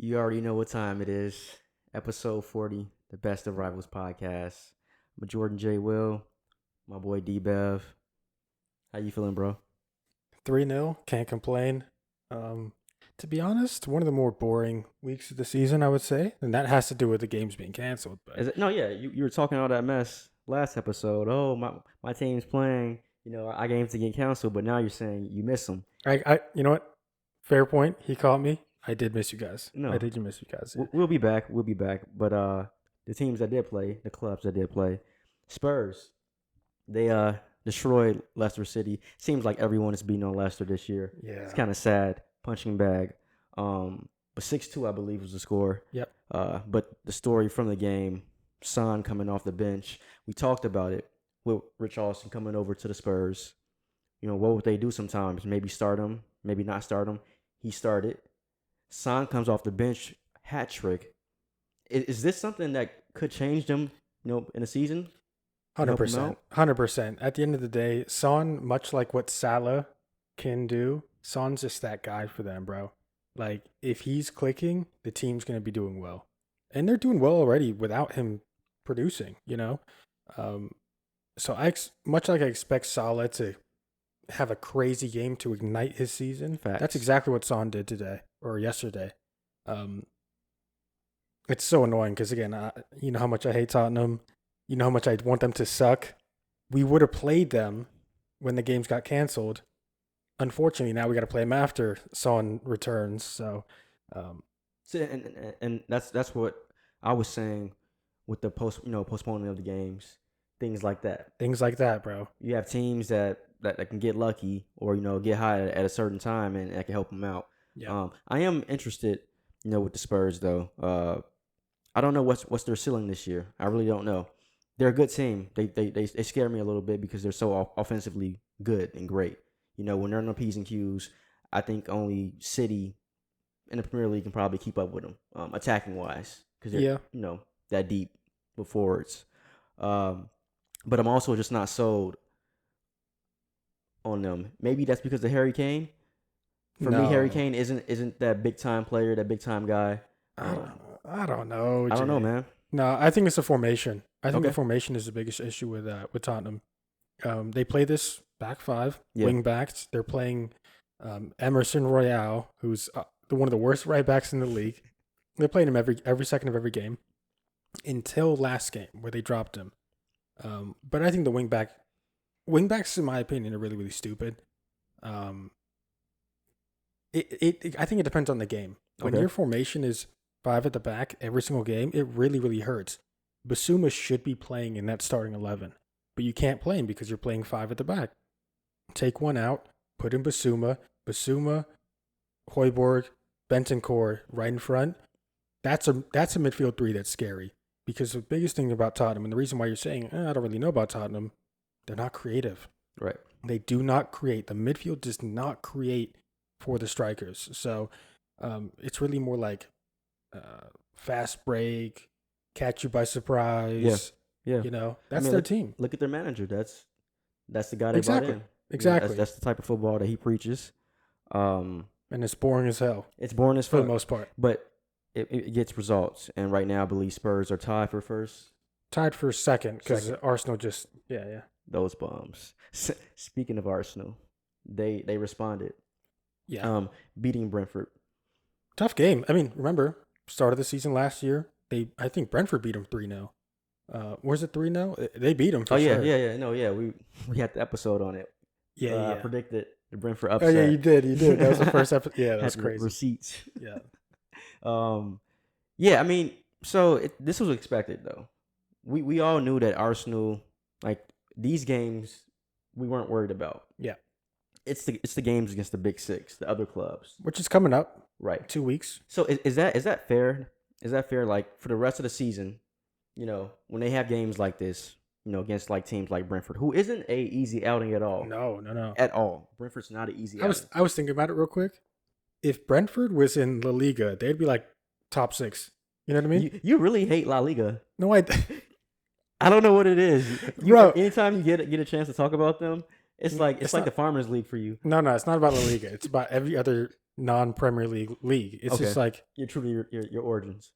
You already know what time it is. Episode 40, the Best of Rivals podcast. I'm Jordan J. Will, my boy D Bev. How you feeling, bro? 3-0, can't complain. To be honest, one of the more boring weeks of the season, I would say. And that has to do with the games being canceled. But No, yeah, you were talking all that mess last episode. Oh, my team's playing. Our games to get canceled, but now you're saying you miss them. you know what? Fair point. He caught me. I did miss you guys. No. I did miss you guys. Yeah. We'll be back. We'll be back. But the teams that did play, the clubs that did play, Spurs, they destroyed Leicester City. Seems like everyone is beating on Leicester this year. Yeah. It's kind of sad. Punching bag. But 6-2, I believe, was the score. Yep. But the story from the game, Son coming off the bench, we talked about it with Rich Austin coming over to the Spurs. What would they do sometimes? Maybe start him, maybe not start him. He started. Son comes off the bench, hat trick. Is this something that could change them, in a season? 100%. 100%. At the end of the day, Son, much like what Salah can do, Son's just that guy for them, bro. Like, if he's clicking, the team's going to be doing well. And they're doing well already without him producing, So much like I expect Salah to have a crazy game to ignite his season, Facts. That's exactly what Son did today or yesterday. It's so annoying because, again, you know how much I hate Tottenham. You know how much I want them to suck. We would have played them when the games got canceled. Unfortunately, now we got to play them after Son returns. So, and that's what I was saying with the postponement of the games, things like that. Things like that, bro. You have teams that can get lucky or get high at a certain time, and that can help them out. Yeah. I am interested, with the Spurs though. I don't know what's their ceiling this year. I really don't know. They're a good team. They scare me a little bit because they're so offensively good and great. When they're on the P's and Q's, I think only City in the Premier League can probably keep up with them, attacking wise, because they're that deep with forwards. But I'm also just not sold on them. Maybe that's because of Harry Kane. For me, Harry Kane isn't that big time player, that big time guy. I don't know. I don't know, man. No, I think it's the formation. I think the formation is the biggest issue with Tottenham. They play this back five, wing backs. They're playing Emerson Royale, who's one of the worst right backs in the league. They're playing him every second of every game until last game where they dropped him. But I think the wing backs, in my opinion, are really, really stupid. I think it depends on the game. When your formation is 5 at the back every single game, it really, really hurts. Basuma should be playing in that starting 11, but you can't play him because you're playing 5 at the back. Take one out, put in Basuma, Højbjerg, Bentancur right in front. That's a midfield 3 that's scary. Because the biggest thing about Tottenham, and the reason why you're saying, I don't really know about Tottenham, they're not creative. Right. They do not create. The midfield does not create for the strikers. So it's really more like fast break, catch you by surprise. Yeah. That's their team. Look at their manager. That's the guy they brought in. Exactly. That's the type of football that he preaches. And it's boring as hell. It's boring as fuck. For the most part. But it gets results. And right now, I believe Spurs are tied for first. Tied for second because Arsenal just, yeah. Those bums. Speaking of Arsenal, they responded. Yeah. Beating Brentford. Tough game. I mean, remember, start of the season last year, I think Brentford beat them 3-0. Was it 3-0? They beat them for sure. Yeah. No, yeah. We had the episode on it. Yeah. I predicted the Brentford upset. Oh, yeah, you did. That was the first episode. Yeah, that was crazy. Receipts. Yeah. I mean, so this was expected, though. We all knew that Arsenal, like, these games, we weren't worried about. Yeah. It's the games against the Big Six, the other clubs. Which is coming up. Right. 2 weeks. So is that fair? Is that fair, like, for the rest of the season, when they have games like this, against, like, teams like Brentford, who isn't a easy outing at all. No. At all. Brentford's not an easy outing. I was thinking about it real quick. If Brentford was in La Liga, they'd be, like, top 6. You know what I mean? You really hate La Liga. No, I don't know what it is. Bro. Anytime you get a chance to talk about them, it's like the Farmers League for you. No, it's not about La Liga. It's about every other non-Premier League. It's just like you're truly your origins.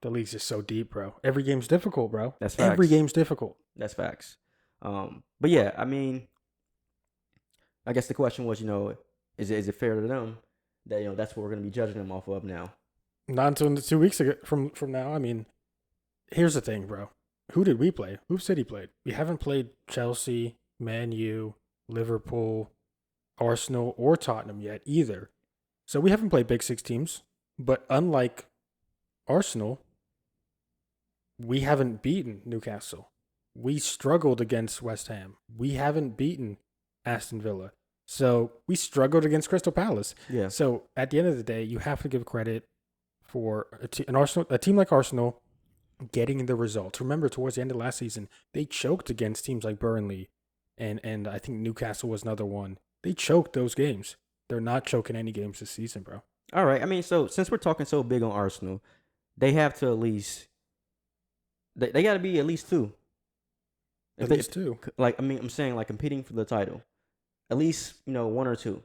The league's just so deep, bro. Every game's difficult, bro. That's facts. Every game's difficult. That's facts. But yeah, I mean, I guess the question was, is it fair to them that that's what we're gonna be judging them off of now? Not until 2 weeks ago from now. I mean, here's the thing, bro. Who did we play? Who City played? We haven't played Chelsea, Man U, Liverpool, Arsenal, or Tottenham yet either. So we haven't played Big Six teams. But unlike Arsenal, we haven't beaten Newcastle. We struggled against West Ham. We haven't beaten Aston Villa. So we struggled against Crystal Palace. Yeah. So at the end of the day, you have to give credit for a team like Arsenal getting the results. Remember, towards the end of last season, they choked against teams like Burnley, and I think Newcastle was another one. They choked those games. They're not choking any games this season, bro. All right. I mean, so since we're talking so big on Arsenal, they have to at least they got to be at least two. At least two. Like, I mean, I'm saying like competing for the title, at least one or two.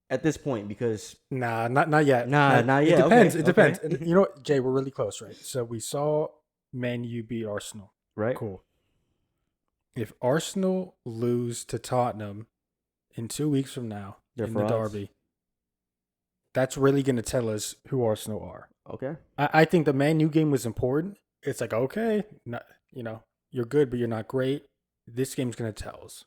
At this point, because not yet. Not yet. It depends. Okay, It depends. You know what, Jay? We're really close, right? So we saw Man U beat Arsenal. Right. Cool. If Arsenal lose to Tottenham in 2 weeks from now in the derby, that's really going to tell us who Arsenal are. Okay. I think the Man U game was important. It's like, okay, you're good, but you're not great. This game's going to tell us.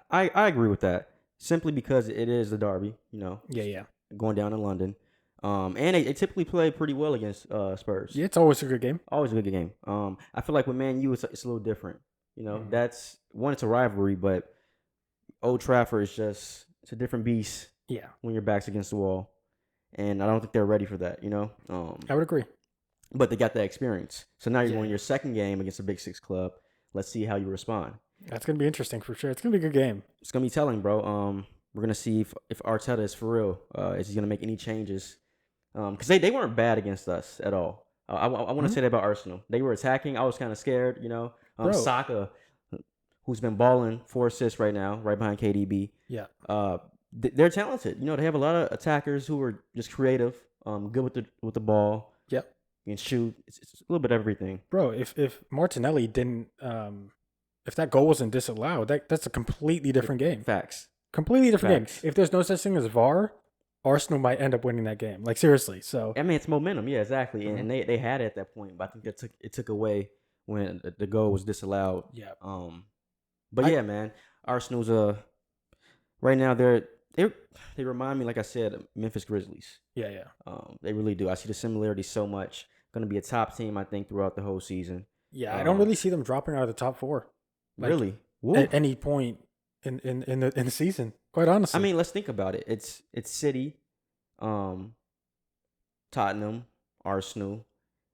I agree with that. Simply because it is the derby, Yeah. Going down in London. And they typically play pretty well against Spurs. Yeah, it's always a good game. Always a good game. I feel like with Man U, it's a little different. That's one, it's a rivalry, but Old Trafford is it's a different beast. Yeah. When your back's against the wall. And I don't think they're ready for that, I would agree. But they got that experience. So now you're going your second game against a Big Six club. Let's see how you respond. That's going to be interesting for sure. It's going to be a good game. It's going to be telling, bro. We're going to see if Arteta is for real. Is he going to make any changes? Because they weren't bad against us at all. I want to say that about Arsenal. They were attacking. I was kind of scared, Saka, who's been balling 4 assists right now, right behind KDB. Yeah. They're talented. They have a lot of attackers who are just creative, good with the ball. Yep. And shoot. It's a little bit of everything. Bro, if Martinelli didn't... if that goal wasn't disallowed, that's a completely different game. Facts. Completely different game. If there's no such thing as VAR, Arsenal might end up winning that game. Like, seriously. So I mean, it's momentum. Yeah, exactly. Mm-hmm. And they had it at that point, but I think it took away when the goal was disallowed. Yeah. But yeah, man, Arsenal's right now they remind me, like I said, of Memphis Grizzlies. Yeah. They really do. I see the similarities so much. Going to be a top team, I think, throughout the whole season. Yeah, I don't really see them dropping out of the top 4. Like, really? At any point in the season, quite honestly. I mean, let's think about it. It's City, Tottenham, Arsenal,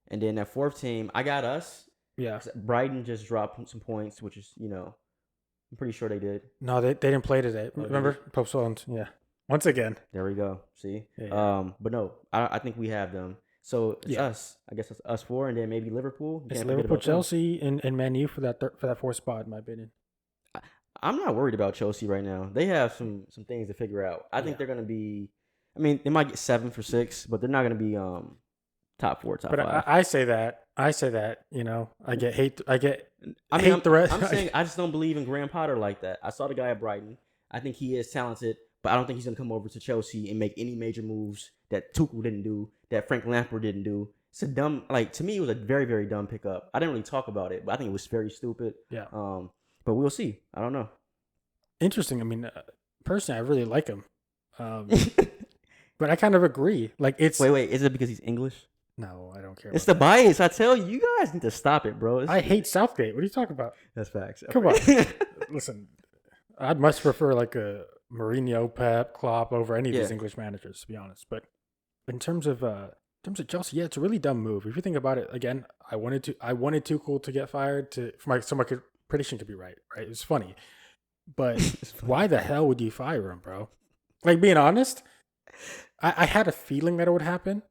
and then that 4th team, I got us. Yeah. Brighton just dropped some points, which is, I'm pretty sure they did. No, they didn't play today. Remember? Pope Solent. Yeah. Once again. There we go. See? Yeah. But no, I think we have them. So it's us. I guess it's us 4, and then maybe Liverpool. It's Liverpool, Chelsea, and Man U for that 4th spot, in my opinion. I'm not worried about Chelsea right now. They have some things to figure out. I think they're going to be. I mean, they might get 7 for 6, but they're not going to be top 4, top 5. But I say that. I get hate. The rest. I'm saying I just don't believe in Graham Potter like that. I saw the guy at Brighton. I think he is talented, but I don't think he's going to come over to Chelsea and make any major moves that Tuchel didn't do, that Frank Lampard didn't do. It's a dumb, to me, it was a very, very dumb pickup. I didn't really talk about it, but I think it was very stupid. Yeah. But we'll see. I don't know. Interesting. I mean, personally, I really like him. But I kind of agree. Like, it's... Wait. Is it because he's English? No, I don't care. It's the bias. I tell you, you guys need to stop it, bro. I hate Southgate. What are you talking about? That's facts. Come on. Listen, I'd much prefer like a Mourinho, Pep, Klopp over any of these English managers, to be honest. But in terms of Chelsea, yeah, it's a really dumb move. If you think about it, again, I wanted Tuchel to get fired so my prediction could be right. It's funny, but why the hell would you fire him, bro? Like, being honest, I had a feeling that it would happen,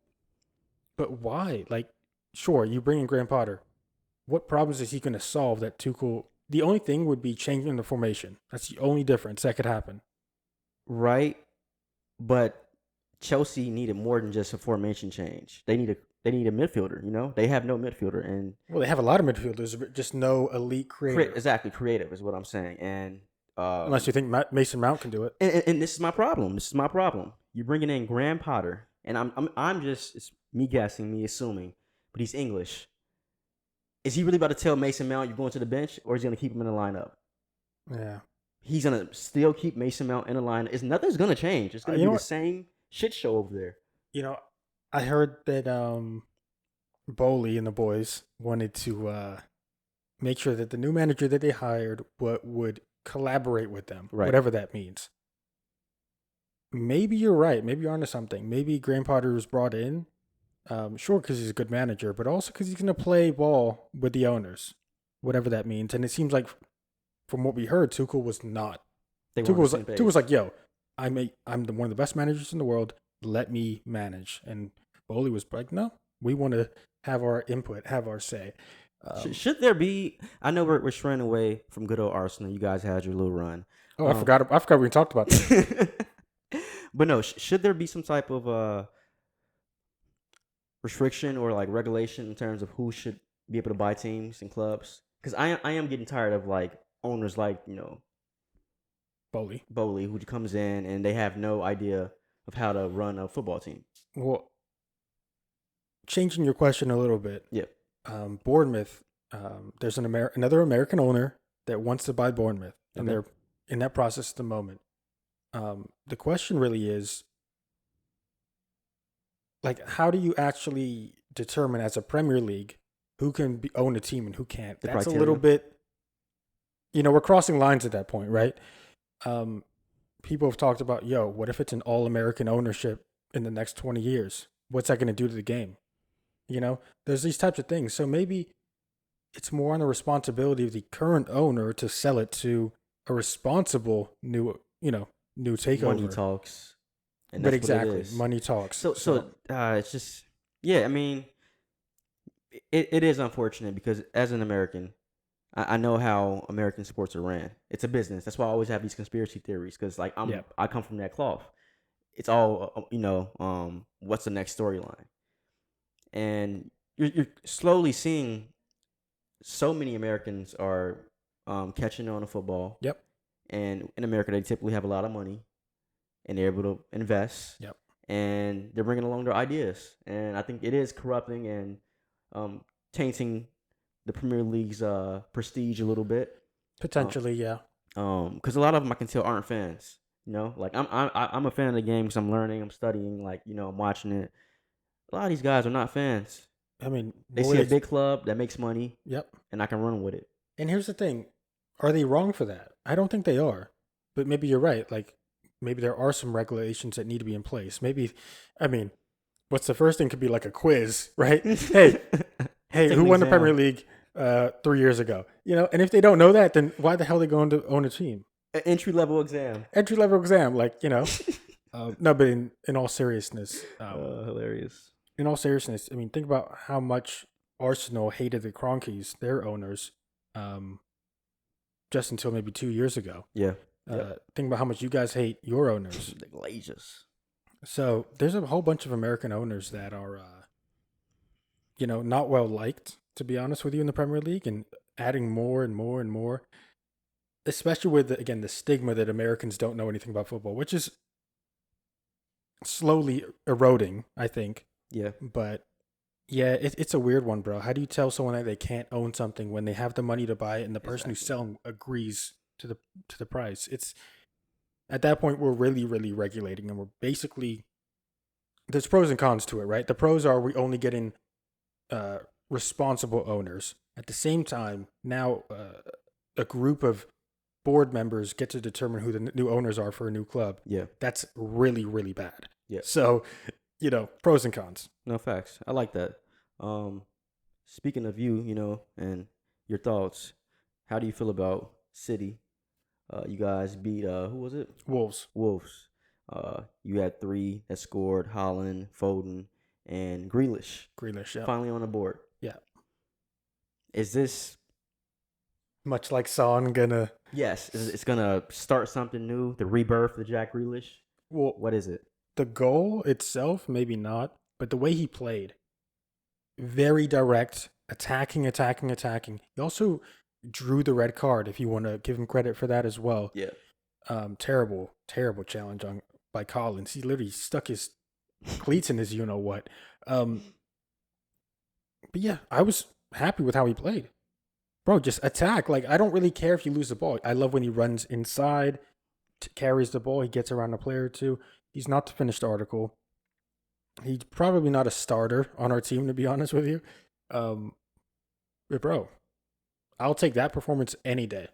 but why? Like, sure, you bring in Graham Potter. What problems is he going to solve that Tuchel? The only thing would be changing the formation. That's the only difference that could happen. Right. But Chelsea needed more than just a formation change. They need a midfielder. You know, they have no midfielder, and Well, they have a lot of midfielders, but just no elite creator. exactly creative is what I'm saying. And Unless you think Mason Mount can do it. and this is my problem. This is my problem. You're bringing in Graham Potter, and I'm just, it's me guessing, me assuming, but he's English. Is he really about to tell Mason Mount you're going to the bench, or is he going to keep him in the lineup? Yeah. He's going to still keep Mason Mount in the lineup. Nothing's going to change. It's going to be the same shit show over there. You know, I heard that Bowley and the boys wanted to make sure that the new manager that they hired would collaborate with them, whatever that means. Maybe you're right. Maybe you're onto something. Maybe Graham Potter was brought in, sure, because he's a good manager, but also because he's going to play ball with whatever that means. And it seems like, from what we heard, Tuchel was not. Tuchel was like, "Yo, I'm one of the best managers in the world. Let me manage." And Bowley was like, "No, we want to have our input, have our say." Should there be? I know we're straying away from good old Arsenal. You guys had your little run. Oh, I forgot we talked about that. But no, should there be some type of restriction or like regulation in terms of who should be able to buy teams and clubs? Because I am getting tired of like owners like, you know, Bowley, who comes in and they have no idea of how to run a football team. Well, changing your question a little bit. Yeah. Bournemouth, there's another American owner that wants to buy Bournemouth, and they're in that process at the moment. The question really is, like, how do you actually determine as a Premier League who can own a team and who can't? That's criteria. A little bit, we're crossing lines at that point, right? People have talked about, what if it's an all-American ownership in the next 20 years? What's that going to do to the game? There's these types of things. So maybe it's more on the responsibility of the current owner to sell it to a responsible new takeover. Money talks. And but exactly, money talks. So it's just, I mean, it is unfortunate because as an American, I know how American sports are ran. It's a business. That's why I always have these conspiracy theories because like I come from that cloth. It's all, what's the next storyline? And you're slowly seeing so many Americans are catching on to football. Yep. And in America, they typically have a lot of money, and they're able to invest. Yep. And they're bringing along their ideas. And I think it is corrupting and tainting the Premier League's prestige a little bit. Potentially, yeah. Because a lot of them I can tell aren't fans. Like I'm a fan of the game because I'm learning, I'm studying, like I'm watching it. A lot of these guys are not fans. I mean, they see a big club that makes money. Yep. And I can run with it. And here's the thing. Are they wrong for that? I don't think they are. But maybe you're right. Like, maybe there are some regulations that need to be in place. Maybe, what's the first thing could be like a quiz, right? Hey, who won the Premier League 3 years ago? And if they don't know that, then why the hell are they going to own a team? An entry-level exam. Like, no, but in all seriousness. Hilarious. In all seriousness, think about how much Arsenal hated the Kroenkes, their owners, just until maybe 2 years ago. Yeah. Think about how much you guys hate your owners. The Glazers. So there's a whole bunch of American owners that are, not well liked, to be honest with you, in the Premier League, and adding more and more and more, especially with, the stigma that Americans don't know anything about football, which is slowly eroding, I think. Yeah. But yeah, it's a weird one, bro. How do you tell someone that they can't own something when they have the money to buy it and the person who's selling agrees to the price? It's at that point we're really, really regulating, and we're basically, there's pros and cons to it, right? The pros are we only getting responsible owners. At the same time, now a group of board members get to determine who the new owners are for a new club. Yeah. That's really, really bad. Yeah. So, pros and cons. No, facts. I like that. Speaking of you, and your thoughts, how do you feel about City? You guys beat, who was it? Wolves. You had 3 that scored, Holland, Foden, and Grealish. Yeah. Finally on the board. Yeah. Is this much like Son gonna? Yes, it's gonna start something new. The rebirth of Jack Grealish. Well, what is it? The goal itself, maybe not, but the way he played, very direct, attacking. He also drew the red card, if you want to give him credit for that as well. Yeah. Terrible challenge by Collins. He literally stuck his cleats in his what. But yeah, I was happy with how he played. Bro, just attack. Like, I don't really care if you lose the ball. I love when he runs inside, carries the ball, he gets around a player or two. He's not the finished article. He's probably not a starter on our team, to be honest with you. But bro, I'll take that performance any day.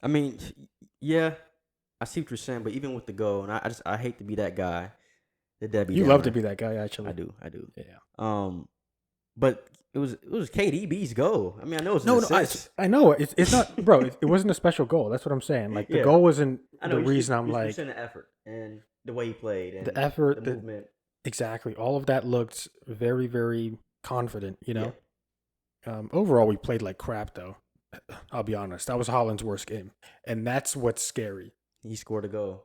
I mean, yeah, I see what you're saying, but even with the goal, and I hate to be that guy. You love to be that guy, actually. I do. Yeah. But it was KDB's goal. I mean, I know it's I know it's not, bro. It wasn't a special goal. That's what I'm saying. Like, the goal wasn't the reason. I'm like, the effort and the way he played, and the effort, the movement. Exactly. All of that looked very, very confident. Overall, we played like crap, though. I'll be honest. That was Haaland's worst game, and that's what's scary. He scored a goal.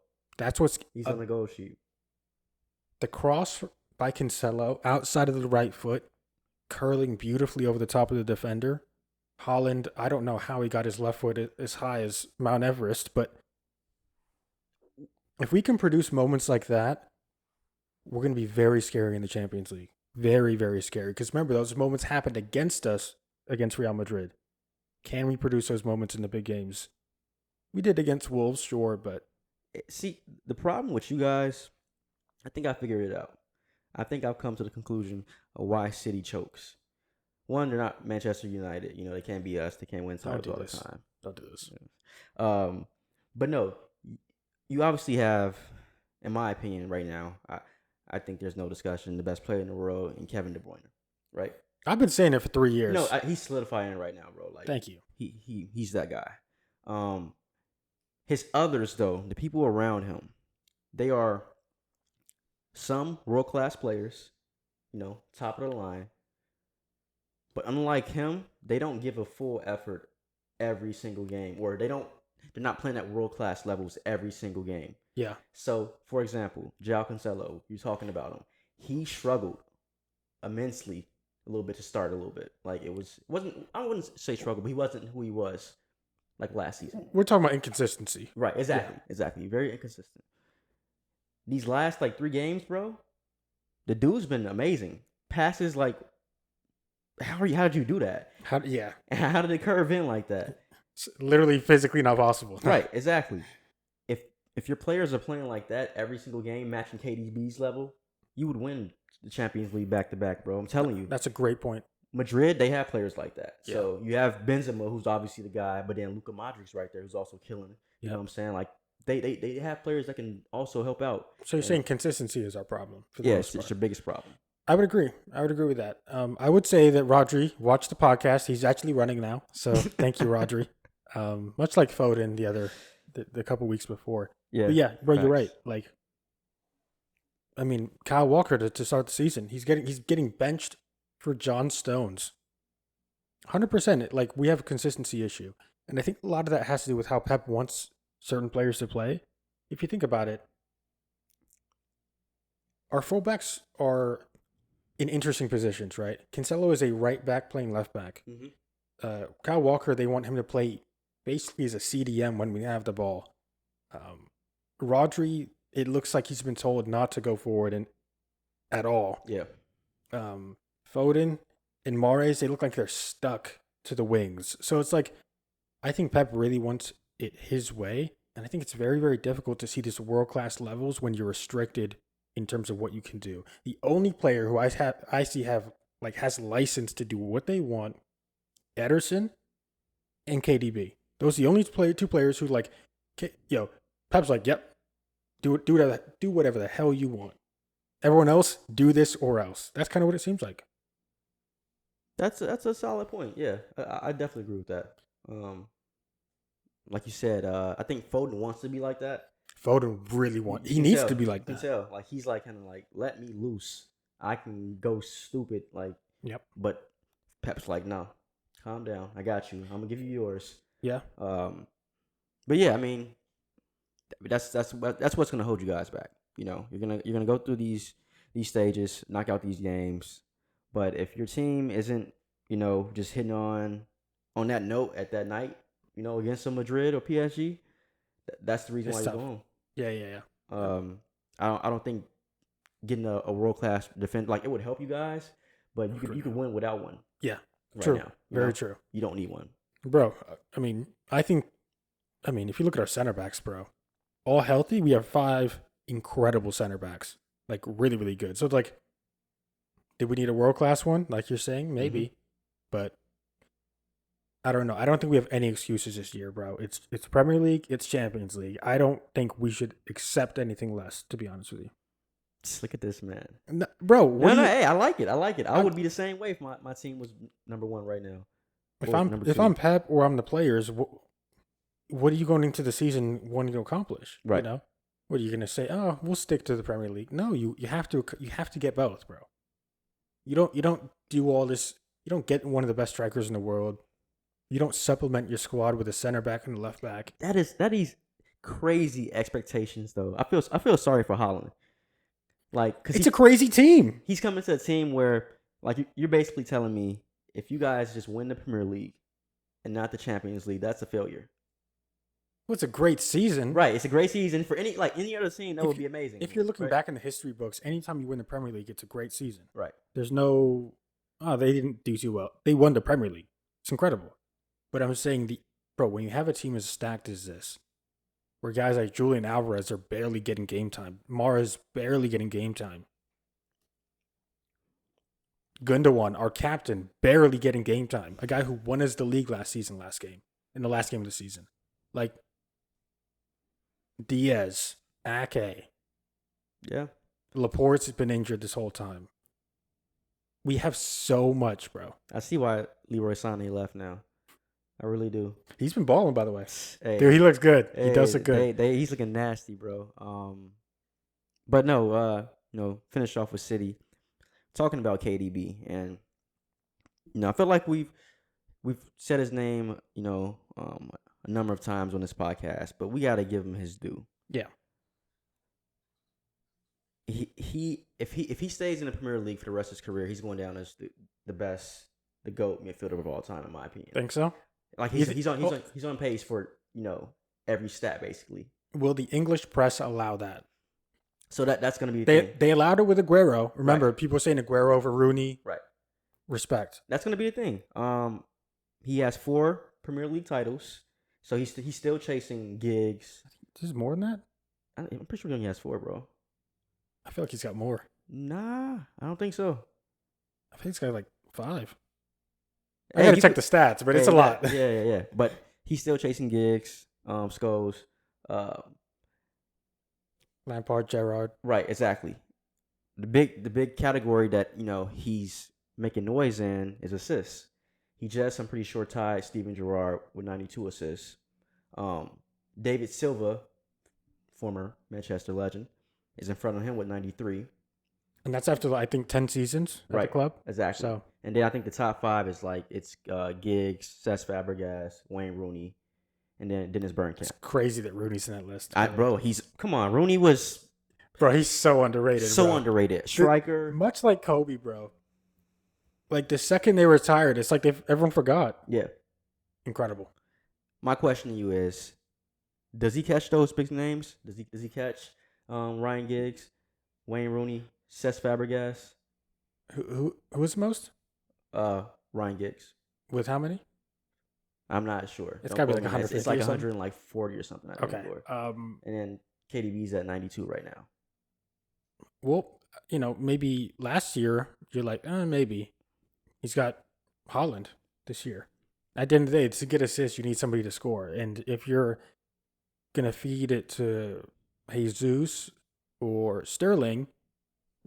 He's on the goal sheet. The cross by Cancelo outside of the right foot, curling beautifully over the top of the defender. Haaland, I don't know how he got his left foot as high as Mount Everest, but if we can produce moments like that, we're going to be very scary in the Champions League. Very, very scary. Because remember, those moments happened against us, against Real Madrid. Can we produce those moments in the big games? We did against Wolves, sure, but... See, the problem with you guys, I think I figured it out. I think I've come to the conclusion of why City chokes. One, they're not Manchester United. They can't be us. They can't win titles all the time. Don't do this. But no, you obviously have, in my opinion, right now, I think there's no discussion, the best player in the world in Kevin De Bruyne, right? I've been saying it for 3 years. No, he's solidifying it right now, bro. Like, thank you. He's that guy. His others, though, the people around him, they are some world-class players, top of the line. But unlike him, they don't give a full effort every single game, or they're not playing at world-class levels every single game. Yeah. So, for example, João Cancelo, you're talking about him. He struggled immensely a little bit to start a little bit. Like, I wouldn't say struggle, but he wasn't who he was like last season. We're talking about inconsistency. Right, exactly. Very inconsistent. These last 3 games, bro, the dude's been amazing. Passes how did you do that? How did it curve in like that? It's literally physically not possible. Right, exactly. If your players are playing like that every single game, matching KDB's level, you would win the Champions League back to back, bro. I'm telling you. That's a great point. Madrid, they have players like that. Yeah. So you have Benzema, who's obviously the guy, but then Luka Modric's right there, who's also killing it. You know what I'm saying? Like, they have players that can also help out. So you're saying consistency is our problem? It's your biggest problem. I would agree. With that. I would say that Rodri watched the podcast. He's actually running now, so thank you, Rodri. Much like Foden the couple weeks before. Yeah, but yeah, bro, you're right. Like, I mean, Kyle Walker to start the season, he's getting benched for John Stones. 100%. Like, we have a consistency issue, and I think a lot of that has to do with how Pep wants certain players to play. If you think about it, our fullbacks are in interesting positions, right? Cancelo is a right back playing left back. Mm-hmm. Kyle Walker, they want him to play basically as a CDM when we have the ball. Rodri, it looks like he's been told not to go forward at all. Yeah. Foden and Mahrez, they look like they're stuck to the wings. So it's like, I think Pep really wants it his way, and I think it's very, very difficult to see this world-class levels when you're restricted in terms of what you can do. The only player who I see has license to do what they want, Ederson and KDB. Those are the only two players who Pep's like, yep, do whatever the hell you want. Everyone else, do this or else. That's kind of what it seems like. That's a solid point. Yeah, I definitely agree with that. Like you said, I think Foden wants to be like that. Foden really wants. He needs to be like that. You can tell. Like, he's like kind of like, let me loose. I can go stupid. Like, yep. But Pep's like, no, calm down. I got you. I'm gonna give you yours. Yeah. But yeah, I mean, that's what's gonna hold you guys back. You're gonna go through these stages, knock out these games, but if your team isn't just hitting on that note at that night, against some Madrid or PSG, that's the reason why you're going. Yeah. I don't think getting a world class defense it would help you guys, but you could win without one. Yeah, right true. Now, Very true. You don't need one, bro. I mean, if you look at our center backs, bro, all healthy, we have 5 incredible center backs, like really, really good. So it's like, did we need a world class one? Like you're saying, maybe, but I don't know. I don't think we have any excuses this year, bro. It's Premier League, it's Champions League. I don't think we should accept anything less, to be honest with you. Just look at this, man. No, bro. Hey, I like it. I would be the same way if my team was number 1 right now. If I'm Pep or I'm the players, what are you going into the season wanting to accomplish? Right. What are you going to say? Oh, we'll stick to the Premier League. No, you have to get both, bro. You don't do all this. You don't get one of the best strikers in the world. You don't supplement your squad with a center back and a left back. That is crazy expectations, though. I feel sorry for Haaland. Cause it's a crazy team. He's coming to a team where, you're basically telling me if you guys just win the Premier League and not the Champions League, that's a failure. Well, it's a great season. Right. It's a great season for any other team. That would be amazing. If you're looking back in the history books, anytime you win the Premier League, it's a great season. Right. There's no, they didn't do too well. They won the Premier League. It's incredible. But I'm saying, when you have a team as stacked as this, where guys like Julian Alvarez are barely getting game time, Mara's barely getting game time, Gundogan, our captain, barely getting game time, a guy who won us the league in the last game of the season. Diaz, Ake. Yeah. Laporte's been injured this whole time. We have so much, bro. I see why Leroy Sané left now. I really do. He's been balling, by the way. Hey, dude, he looks good. He does look good. He's looking nasty, bro. But no, finish off with City. Talking about KDB, and I feel like we've said his name, a number of times on this podcast, but we got to give him his due. Yeah. If he stays in the Premier League for the rest of his career, he's going down as the GOAT midfielder of all time, in my opinion. Think so? He's on pace for every stat basically. Will the English press allow that? So that's going to be the thing. They allowed it with Aguero. Remember, people are saying Aguero over Rooney. Right. Respect. That's going to be the thing. He has 4 Premier League titles, so he's still chasing Giggs. This is more than that? I'm pretty sure he only has 4, bro. I feel like he's got more. Nah, I don't think so. I think he's got 5. I gotta check the stats, but it's a lot. Yeah. But he's still chasing Giggs, Scholes, Lampard, Gerrard. Right, exactly. The big category that he's making noise in is assists. He just, I'm pretty sure, tied Steven Gerrard with 92 assists. David Silva, former Manchester legend, is in front of him with 93. And that's after, I think, 10 seasons at the club. Exactly. So, and then I think the top 5 is it's Giggs, Cesc Fabregas, Wayne Rooney, and then Dennis Bergkamp. It's crazy that Rooney's in that list. Come on, Rooney was... Bro, he's so underrated. Underrated. Striker. Much like Kobe, bro. The second they retired, it's like everyone forgot. Yeah. Incredible. My question to you is, does he catch those big names? Does he catch Ryan Giggs, Wayne Rooney, Cesc Fabregas? Who was the most? Ryan Giggs. With how many? I'm not sure. It's gotta be 150. It's 140 or something. Okay. And then KDB's at 92 right now. Well, maybe last year you're like, maybe. He's got Haaland this year. At the end of the day, to get assists, you need somebody to score. And if you're gonna feed it to Jesus or Sterling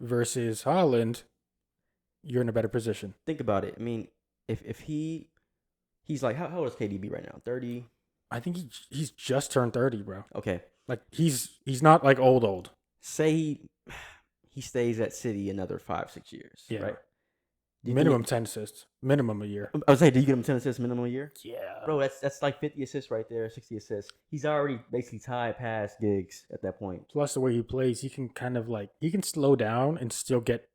versus Haaland, you're in a better position. Think about it. I mean, if he's like, how old is KDB right now? 30? I think he's just turned 30, bro. Okay. He's not old. Say he stays at City another 5-6 years, right? Minimum 10 assists. Minimum a year. I was saying, do you get him 10 assists minimum a year? Yeah. Bro, that's like 50 assists right there, 60 assists. He's already basically tied past Giggs at that point. Plus the way he plays, he can kind of like, he can slow down and still get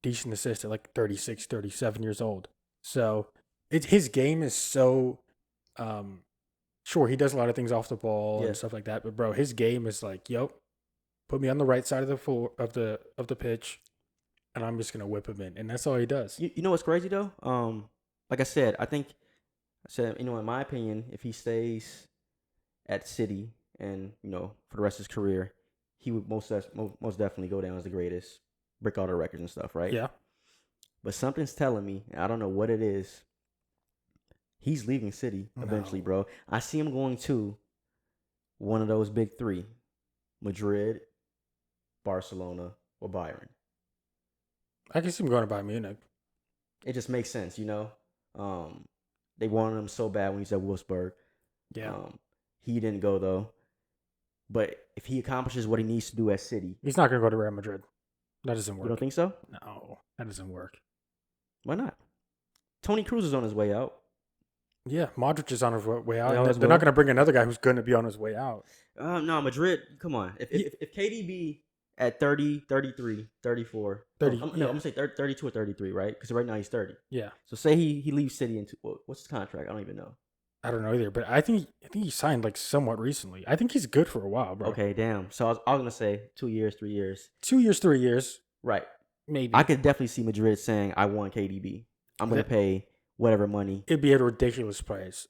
decent assists at like 36, 37 years old. So his game is so, sure, he does a lot of things off the ball and stuff like that. But bro, his game is like, yo, put me on the right side of the floor of the pitch, and I'm just gonna whip him in, and that's all he does. You know what's crazy though? Like I said, in my opinion, if he stays at City and for the rest of his career, he would most definitely go down as the greatest, break all the records and stuff, right? Yeah. But something's telling me, I don't know what it is. He's leaving City eventually, bro. I see him going to one of those big three: Madrid, Barcelona, or Bayern. I can see him going to Bayern Munich. It just makes sense, They wanted him so bad when he was at Wolfsburg. Yeah. He didn't go though. But if he accomplishes what he needs to do at City, he's not going to go to Real Madrid. That doesn't work. You don't think so? No, that doesn't work. Why not? Tony Cruz is on his way out. Yeah, Modric is on his way out. They're not going to bring another guy who's going to be on his way out. No, Madrid, come on. If KDB at 30, 33, 34. 30, I'm going to say 32 or 33, right? Because right now he's 30. Yeah. So say he leaves City into what's his contract? I don't even know. I don't know either, but I think he signed like somewhat recently. I think he's good for a while, bro. Okay, damn. So I was going to say 2 years, 3 years. 2 years, 3 years. Right. Maybe. I could definitely see Madrid saying, I want KDB. I'm going to pay whatever money. It'd be a ridiculous price.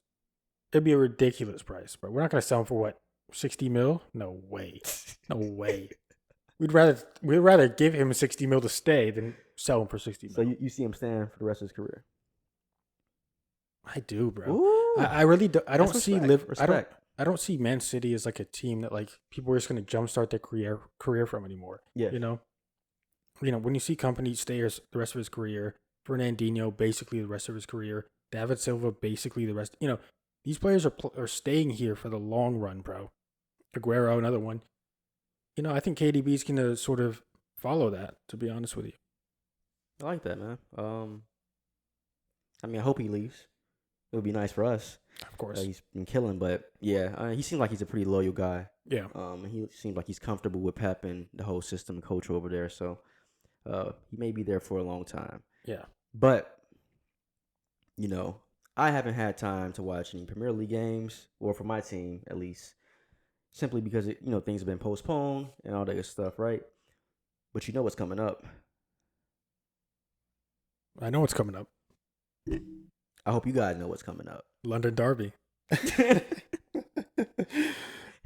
Bro. We're not going to sell him for what? 60 mil? No way. No way. We'd rather give him 60 mil to stay than sell him for 60 mil. So you see him staying for the rest of his career? I do, bro. Ooh, I really do. I don't see respect. I don't see Man City as like a team that like people are just going to jumpstart their career from anymore. Yeah. When you see companies stay the rest of his career, Fernandinho basically the rest of his career, David Silva basically the rest. These players are staying here for the long run, bro. Aguero, another one. I think KDB is going to sort of follow that, to be honest with you. I like that, man. I hope he leaves. It would be nice for us. Of course. He's been killing, but yeah, he seems like he's a pretty loyal guy. Yeah. He seems like he's comfortable with Pep and the whole system and culture over there. So, he may be there for a long time. Yeah. But, I haven't had time to watch any Premier League games, or for my team at least, simply because things have been postponed and all that good stuff, right? But you know what's coming up. I know what's coming up. I hope you guys know what's coming up. London Derby. Head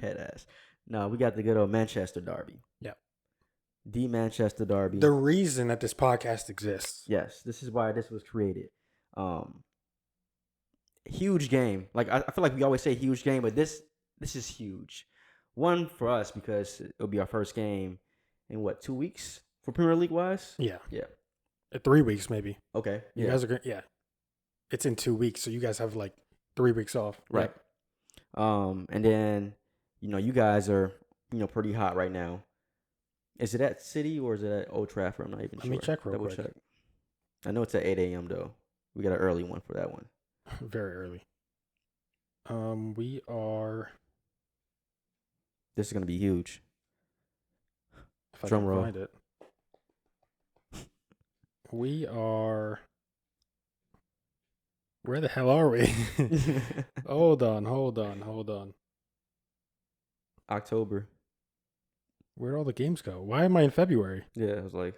ass. No, we got the good old Manchester Derby. Yeah. The Manchester Derby. The reason that this podcast exists. Yes, this is why this was created. Huge game. Like I feel like we always say huge game, but this is huge. One for us because it'll be our first game in 2 weeks for Premier League wise? Yeah. Yeah. 3 weeks maybe. Okay. You guys are good. Yeah. It's in 2 weeks, so you guys have like 3 weeks off. Right. And then, you guys are, pretty hot right now. Is it at City or is it at Old Trafford? I'm not even sure. Let me check real quick. Check. I know it's at 8 a.m. though. We got an early one for that one. Very early. We are. This is gonna be huge. If I Drum can roll. find it. We are. Where the hell are we? Hold on. October. Where'd all the games go? Why am I in February? Yeah, it was like.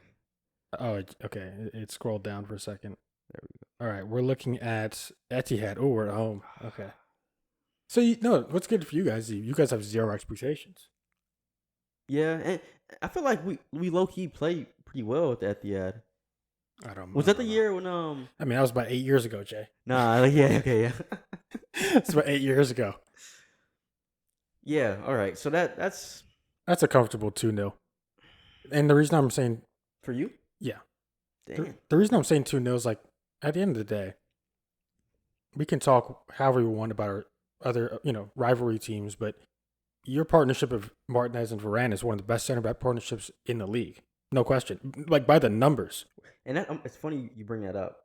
Oh, okay. It scrolled down for a second. There we go. All right, we're looking at Etihad. Oh, we're at home. Okay. So, what's good for you guys? You guys have zero expectations. Yeah, and I feel like we low key played pretty well at the Etihad. I don't know. Was that the year when I mean, that was about 8 years ago, Jay. Nah, yeah, okay, yeah. It's about 8 years ago. Yeah, all right. So that's a comfortable 2-0. And the reason I'm saying for you? Yeah. Damn. The reason I'm saying 2-0 is like at the end of the day, we can talk however we want about our other, rivalry teams, but your partnership of Martinez and Varane is one of the best center back partnerships in the league. No question. Like by the numbers. And that it's funny you bring that up.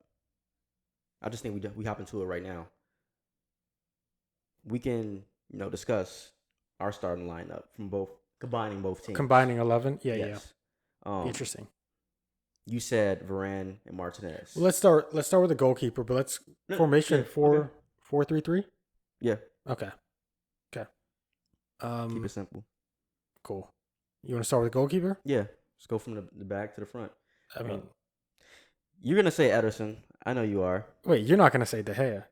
I just think we hop into it right now. We can discuss our starting lineup from combining both teams. Combining 11? Yeah, yes. yeah. Interesting. You said Varane and Martinez. Well, let's start with the goalkeeper, but formation 4-3-3? Yeah. Okay. Keep it simple. Cool. You want to start with the goalkeeper? Yeah. Let's go from the back to the front. I mean, you're gonna say Ederson. I know you are. Wait, you're not gonna say De Gea.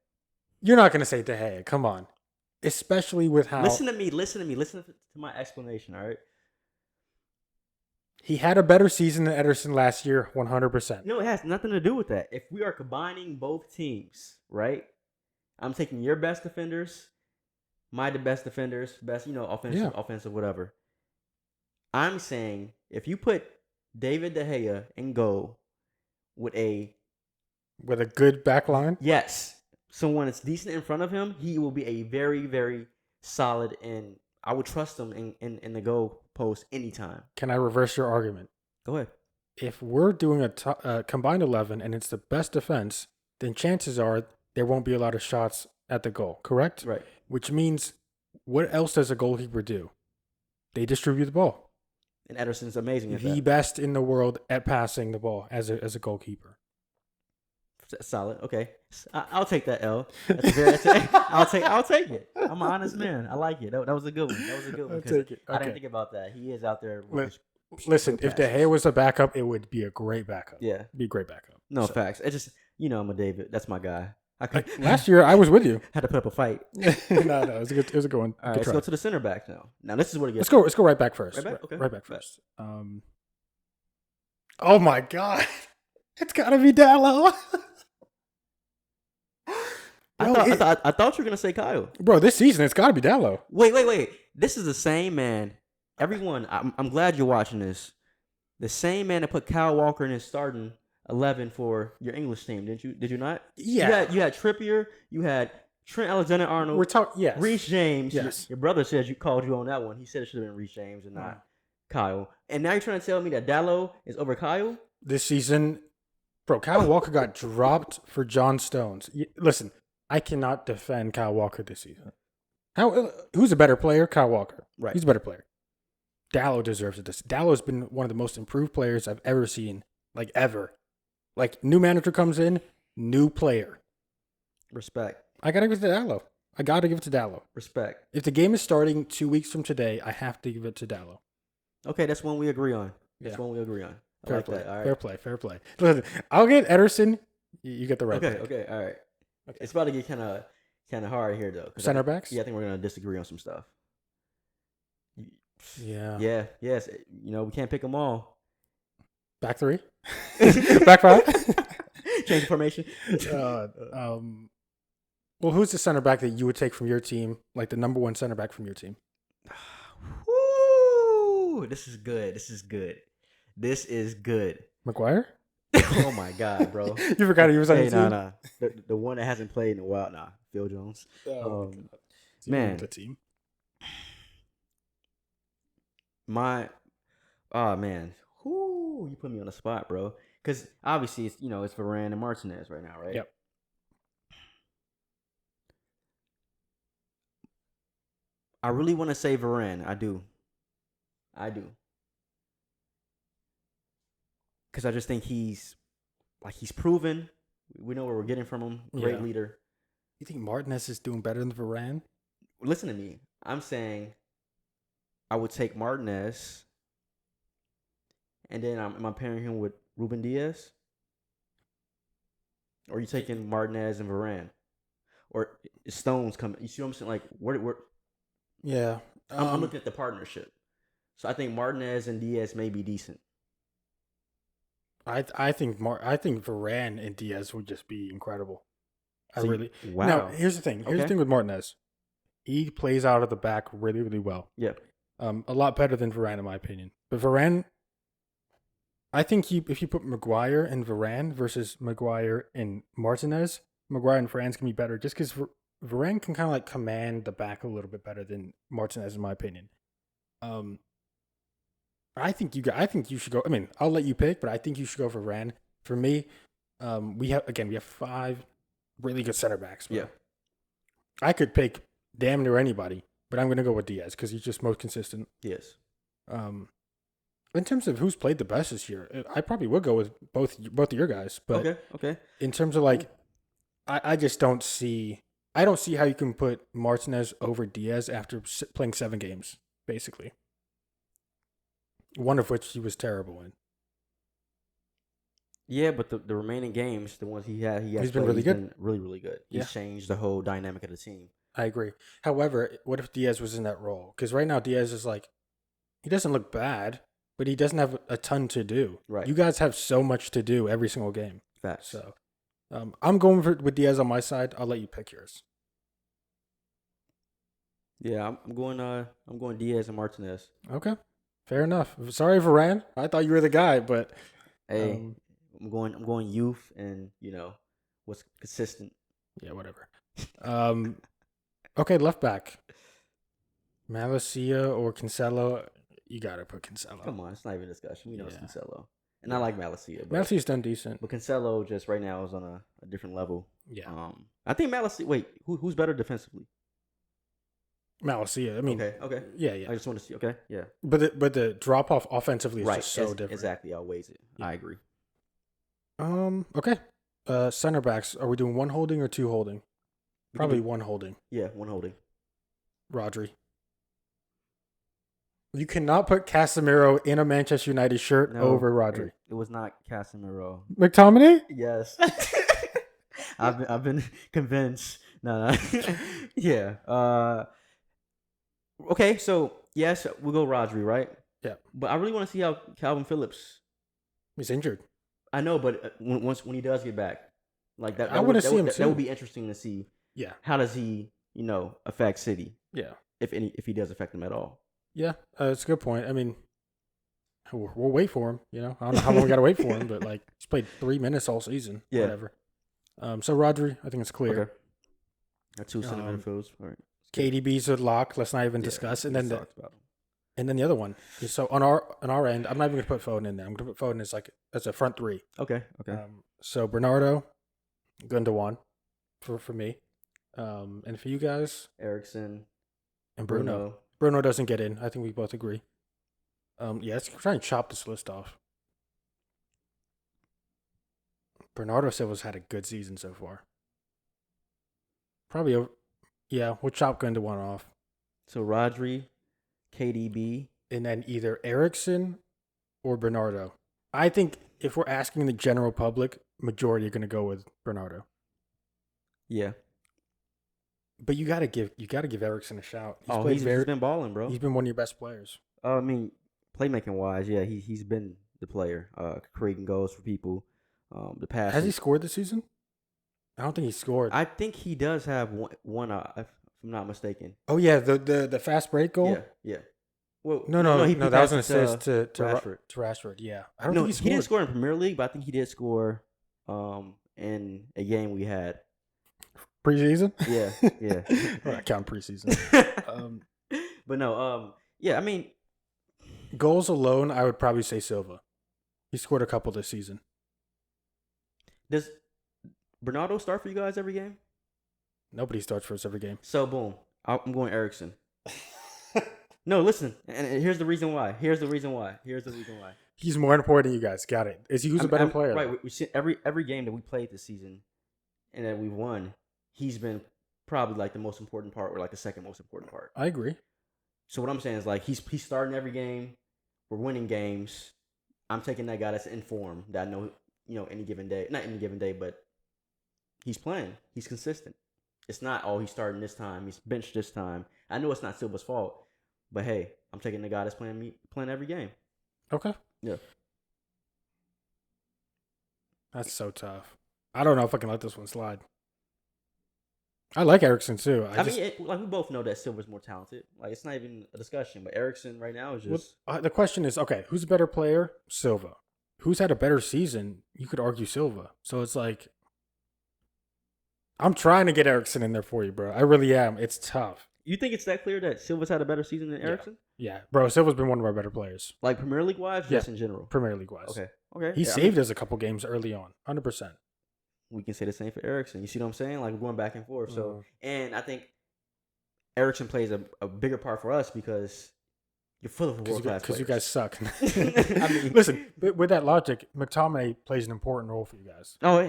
You're not gonna say De Gea. Come on. Especially with how. Listen to me. Listen to my explanation. All right. He had a better season than Ederson last year, 100%. No, it has nothing to do with that. If we are combining both teams, right? I'm taking your best defenders, the best defenders, best, offensive, whatever. I'm saying if you put David De Gea in goal with a good back line, yes, someone that's decent in front of him, he will be a very, very solid, and I would trust him in the goal post anytime. Can I reverse your argument? Go ahead. If we're doing a combined 11 and it's the best defense, then chances are there won't be a lot of shots at the goal, correct? Right. Which means, what else does a goalkeeper do? They distribute the ball. And Ederson's amazing at the that. best in the world at passing the ball as a goalkeeper. Solid. Okay, I'll take that L. I'll take it. I'm an honest man. I like it. That was a good one. I'll take it. Okay. I didn't think about that. He is out there. Listen, if De Gea was a backup, it would be a great backup. Yeah, be a great backup. No facts. It's just I'm a David. That's my guy. Last year I was with you. Had to put up a fight. no, it was a good one. All right, let's go to the center back now. Now this is what it gets. Let's go right back first. Right back? Okay. Right back first. Oh my God, it's gotta be Dallo. I thought you were gonna say Kyle. Bro, this season it's gotta be Dallo. Wait. This is the same man. Everyone, I'm glad you're watching this. The same man that put Kyle Walker in his starting 11 for your English team, didn't you? Did you not? Yeah. You had Trippier. You had Trent Alexander-Arnold. We're talking. Yes. Reece James. Yes. Your brother says called you on that one. He said it should have been Reece James and not Kyle. And now you're trying to tell me that Dallo is over Kyle? This season, bro, Kyle Walker got dropped for John Stones. Listen, I cannot defend Kyle Walker this season. Who's a better player? Kyle Walker. Right. He's a better player. Dallo deserves it. Dallo has been one of the most improved players I've ever seen, like ever. Like, new manager comes in, new player. Respect. I got to give it to Dallo. Respect. If the game is starting 2 weeks from today, I have to give it to Dallo. Okay, that's one we agree on. Fair play. That. All right. Fair play. Listen, I'll get Ederson. You get the right pick. Okay, all right. Okay. It's about to get kind of hard here, though. Center backs? Yeah, I think we're going to disagree on some stuff. Yeah. Yeah, yes. We can't pick them all. Back three? Back five? Change the formation. Well, who's the center back that you would take from your team? Like the number one center back from your team? Woo! This is good. Maguire? Oh my God, bro! You forgot he was on the team. Nah. The one that hasn't played in a while. Nah, Phil Jones. Man, the team. Man. Whoo, you put me on the spot, bro. Because obviously it's it's Varane and Martinez right now, right? Yep. I really want to say Varane. I do. Because I just think he's proven. We know what we're getting from him. Great leader. You think Martinez is doing better than Varane? Listen to me. I'm saying I would take Martinez, and then am I pairing him with Ruben Diaz? Or are you taking Martinez and Varane? Or is Stones coming? You see what I'm saying? Like, where yeah. I'm looking at the partnership. So I think Martinez and Diaz may be decent. I think Varane and Diaz would just be incredible. Wow. Now, here's the thing. Here's the thing with Martinez. He plays out of the back really, really well. Yeah. A lot better than Varane, in my opinion. But Varane, I think if you put Maguire and Varane versus Maguire and Martinez, Maguire and Varane can be better just because Varane can kind of like command the back a little bit better than Martinez, in my opinion. I think you should go. I mean, I'll let you pick, but I think you should go for Varane. For me, we have 5 really good center backs. Bro. Yeah. I could pick damn near anybody, but I'm gonna go with Diaz because he's just most consistent. Yes. In terms of who's played the best this year, I probably would go with both of your guys. But okay. In terms of like, I just don't see. I don't see how you can put Martinez over Diaz after playing 7 games, basically. One of which he was terrible in. Yeah, but the remaining games, the ones he's been really good. Really, really good. He's changed the whole dynamic of the team. I agree. However, what if Diaz was in that role? Because right now Diaz is like, he doesn't look bad, but he doesn't have a ton to do. Right. You guys have so much to do every single game. Facts. So, I'm going with Diaz on my side. I'll let you pick yours. Yeah, I'm going Diaz and Martinez. Okay, fair enough. Sorry, Varane. I thought you were the guy, but hey, I'm going youth and what's consistent. Yeah, whatever. Okay, left back. Malacia or Cancelo? You gotta put Cancelo. Come on, it's not even a discussion. We know it's Cancelo, and I like Malacia. Malacia's done decent, but Cancelo just right now is on a different level. Yeah. I think Malacia. Wait, who's better defensively? Malacia. I mean, okay. Yeah. I just want to see. Okay, yeah. But the drop off offensively is just so different. Exactly, outweighs it. Yeah. I agree. Okay. Center backs. Are we doing 1 holding or 2 holding? Probably 1 holding. Yeah, 1 holding. Rodri. You cannot put Casemiro in a Manchester United shirt over Rodri. It was not Casemiro. McTominay? Yes. I've been convinced. No. Yeah. Okay, so yes, we'll go Rodri, right? Yeah. But I really want to see how Calvin Phillips. He's injured. I know, but when he does get back, like that, I want to see him too. That would be interesting to see. Yeah. How does he, affect City? Yeah. If he does affect them at all. Yeah, it's a good point. I mean, we'll wait for him. I don't know how long we got to wait for him, but like he's played 3 minutes all season. Yeah. Whatever. So Rodri, I think it's clear. Okay. Our 2 center midfielders. All right. KDB's a lock. Let's not even discuss. And then the other one. So on our end, I'm not even gonna put Foden in there. I'm gonna put Foden as a front 3. Okay. So Bernardo, Gundogan, for me, and for you guys, Eriksen and Bruno. Bruno doesn't get in. I think we both agree. Let's try and chop this list off. Bernardo Silva's had a good season so far. Probably we'll chop Gundogan off. So Rodri, KDB, and then either Eriksen or Bernardo. I think if we're asking the general public, majority are going to go with Bernardo. Yeah. But you gotta give Eriksen a shout. He's been balling, bro. He's been one of your best players. I mean, playmaking wise, yeah, he's been the player, creating goals for people. The pass. Has he scored this season? I don't think he scored. I think he does have one if I'm not mistaken. Oh yeah, the fast break goal. Yeah. Well, no, that was an assist to Rashford. Yeah, I don't think he scored. He didn't score in Premier League, but I think he did score in a game we had. Preseason? Yeah. We're not counting preseason. But no, I mean, goals alone, I would probably say Silva. He scored a couple this season. Does Bernardo start for you guys every game? Nobody starts for us every game. So boom, I'm going Eriksen. No, listen, and here's the reason why. Here's the reason why. He's more important than you guys. Got it. Who's a better player? Right. We see every game that we played this season, and that we won. He's been probably like the most important part, or like the second most important part. I agree. So what I'm saying is like he's starting every game. We're winning games. I'm taking that guy that's in form that I know, any given day. Not any given day, but he's playing. He's consistent. It's not, he's starting this time. He's benched this time. I know it's not Silva's fault, but hey, I'm taking the guy that's playing every game. Okay. Yeah. That's so tough. I don't know if I can let this one slide. I like Eriksen too. I mean, we both know that Silva's more talented. Like, it's not even a discussion. But Eriksen right now is just. The question is, okay, who's a better player? Silva. Who's had a better season? You could argue Silva. So it's like, I'm trying to get Eriksen in there for you, bro. I really am. It's tough. You think it's that clear that Silva's had a better season than Eriksen? Yeah, bro, Silva's been one of our better players. Like Premier League wise, just in general. Premier League wise. Okay. He saved us a couple games early on, 100%. We can say the same for Eriksson. You see what I'm saying? Like we're going back and forth. So, and I think Eriksson plays a bigger part for us because you're full of world class players. Because you guys suck. I mean, listen, with that logic, McTominay plays an important role for you guys. Oh,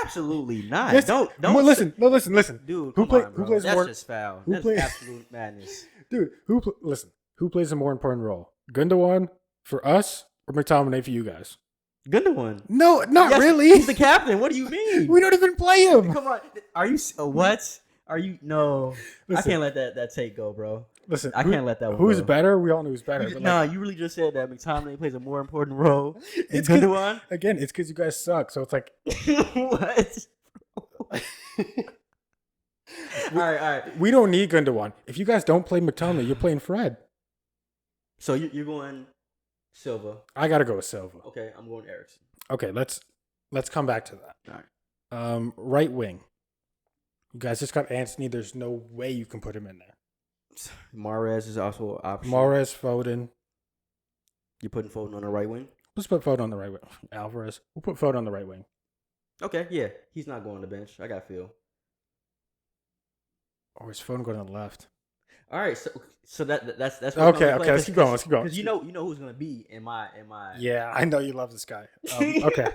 absolutely not. Listen, don't listen, dude. Who plays That's more? Just foul. That's absolute madness, dude. Who plays a more important role? Gundogan for us or McTominay for you guys? Gundogan. No, not really. He's the captain. What do you mean? We don't even play him. Come on. Are you what? Are you no? Listen, I can't let that take go, bro. Listen, I can't let that one Who's go. better? We all know who's better. But no, you really just said that McTominay plays a more important role than Gundogan. Again, it's because you guys suck. So it's like what? All right. We don't need Gundogan. If you guys don't play McTominay, you're playing Fred. So you're going Silva. I gotta go with Silva. Okay, I'm going Eriksson. Okay, let's come back to that. All right. Right wing. You guys just got Anthony. There's no way you can put him in there. Mahrez is also an option. Mahrez, Foden. You putting Foden on the right wing? Let's put Foden on the right wing. Alvarez. We'll put Foden on the right wing. Okay, yeah. He's not going to the bench. I got Phil. Or is Foden going to the left? All right, so that's okay. Let's keep going. Because you know who's going to be in my. Yeah, I know you love this guy. Okay.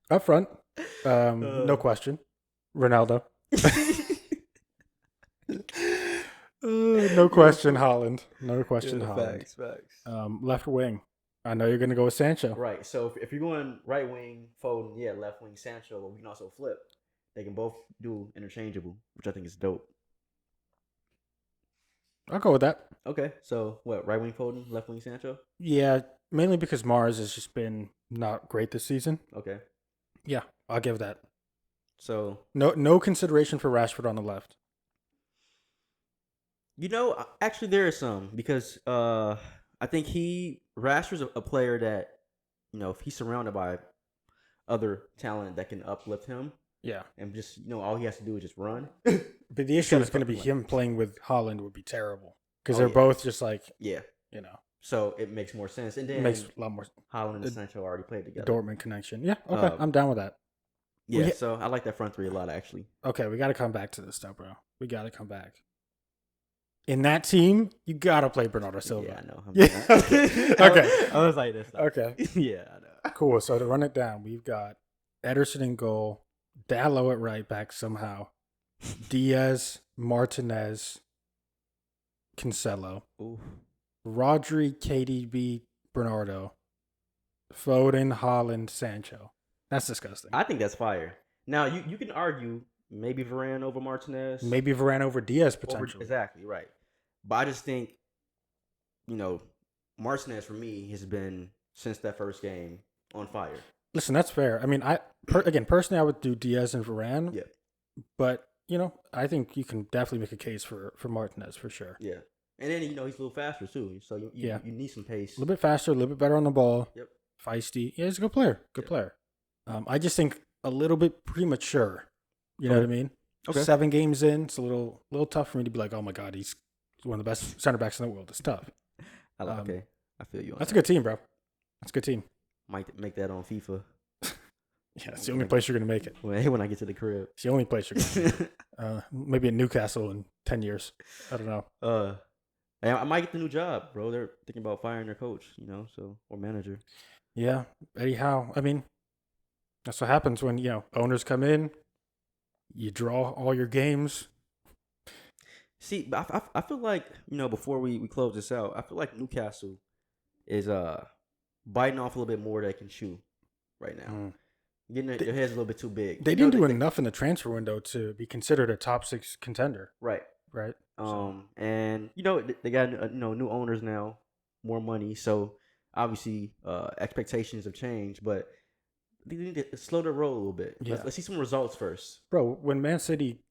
Up front, no question, Ronaldo. No question, Haaland. No question, Haaland. Facts. Left wing. I know you're going to go with Sancho. Right. So if you're going right wing, Foden, yeah, left wing, Sancho, but we can also flip. They can both do interchangeable, which I think is dope. I'll go with that. Okay. So what? Right wing, Foden, left wing, Sancho? Yeah, mainly because Mars has just been not great this season. Okay. Yeah, I'll give that. So no consideration for Rashford on the left. You know, actually there is some because I think Rashford's a player that, you know, if he's surrounded by other talent that can uplift him. Yeah. And just, you know, all he has to do is just run. But the issue is going to be him playing with Haaland would be terrible because they're both just like, you know. So it makes more sense. And then it makes a lot more sense. Haaland and Sancho already played together. Dortmund connection. Yeah. Okay. I'm down with that. Yeah. So I like that front three a lot, actually. Okay. We got to come back to this stuff, bro. We got to come back. In that team, you got to play Bernardo Silva. Yeah, I know. Okay. I was like this. Okay. Yeah, I know. Cool. So to run it down, we've got Ederson in goal, Dalot at right back somehow, Diaz, Martinez, Cancelo, Rodri, KDB, Bernardo, Foden, Haaland, Sancho. That's disgusting. I think that's fire. Now, you can argue maybe Varane over Martinez. Maybe Varane over Diaz potentially. Exactly, right. But I just think, you know, Martinez for me has been, since that first game, on fire. Listen, that's fair. I mean, personally, I would do Diaz and Varane. Yeah. But, you know, I think you can definitely make a case for Martinez for sure. Yeah. And then, you know, he's a little faster too. So you need some pace. A little bit faster, a little bit better on the ball. Yep. Feisty. Yeah, he's a good player. Good player. I just think a little bit premature. You know what I mean? Okay. 7 games in, it's a little tough for me to be like, oh my God, he's one of the best center backs in the world. It's tough. Okay. I feel you. That's a good team, bro. That's a good team. Might make that on FIFA. Yeah, it's the only place you're going to make it. When I get to the crib. It's the only place you're going to make it. Maybe in Newcastle in 10 years. I don't know. I might get the new job, bro. They're thinking about firing their coach, you know, or manager. Yeah. Eddie Howe. I mean, that's what happens when, you know, owners come in. You draw all your games. See, I feel like, you know, before we close this out, I feel like Newcastle is biting off a little bit more than they can chew right now. Getting their heads a little bit too big. They didn't do enough in the transfer window to be considered a top 6 contender. Right. And, you know, they got, new owners now, more money. So, obviously, expectations have changed, but they need to slow their roll a little bit. Yeah. Let's see some results first. Bro, when Man City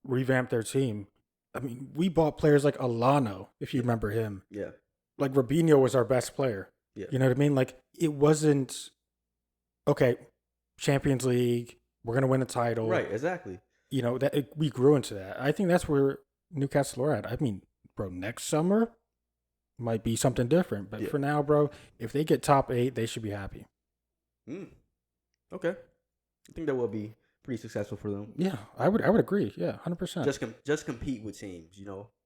revamped their team, I mean, we bought players like Alano, if you remember him. Yeah. Like, Robinho was our best player. Yeah. You know what I mean? Like, it wasn't, okay, Champions League, we're going to win a title. Right, exactly. You know, we grew into that. I think that's where Newcastle are at. I mean, bro, next summer, might be something different. But for now, bro, if they get top 8, they should be happy. Okay. I think that will be pretty successful for them. Yeah, I would agree. Yeah, 100%. Just compete with teams.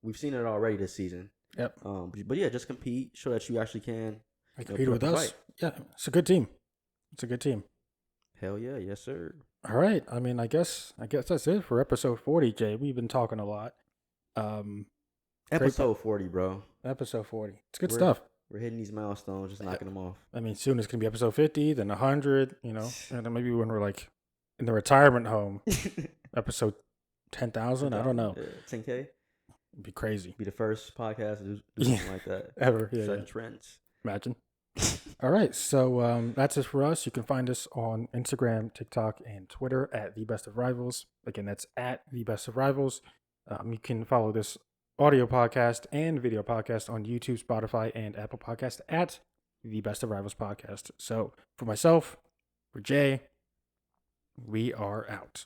We've seen it already this season. Yep. But yeah, just compete. Show that you actually can compete with us. Fight. Yeah, it's a good team. It's a good team. Hell yeah, yes sir. All right. I mean, I guess that's it for episode 40, Jay. We've been talking a lot. Episode 40, bro. Episode 40. It's good stuff. We're hitting these milestones, just knocking them off. I mean, soon it's gonna be episode 50, then 100. And then maybe when we're like in the retirement home, episode 10,000. I don't know. 10K. It'd be crazy. Be the first podcast to do something like that ever. Yeah. Setting trends. Imagine. All right, so that's it for us. You can find us on Instagram, TikTok, and Twitter at The Best of Rivals. Again, that's at The Best of Rivals. You can follow this audio podcast and video podcast on YouTube, Spotify, and Apple Podcast at The Best of Rivals Podcast. So for myself, for Jay, we are out.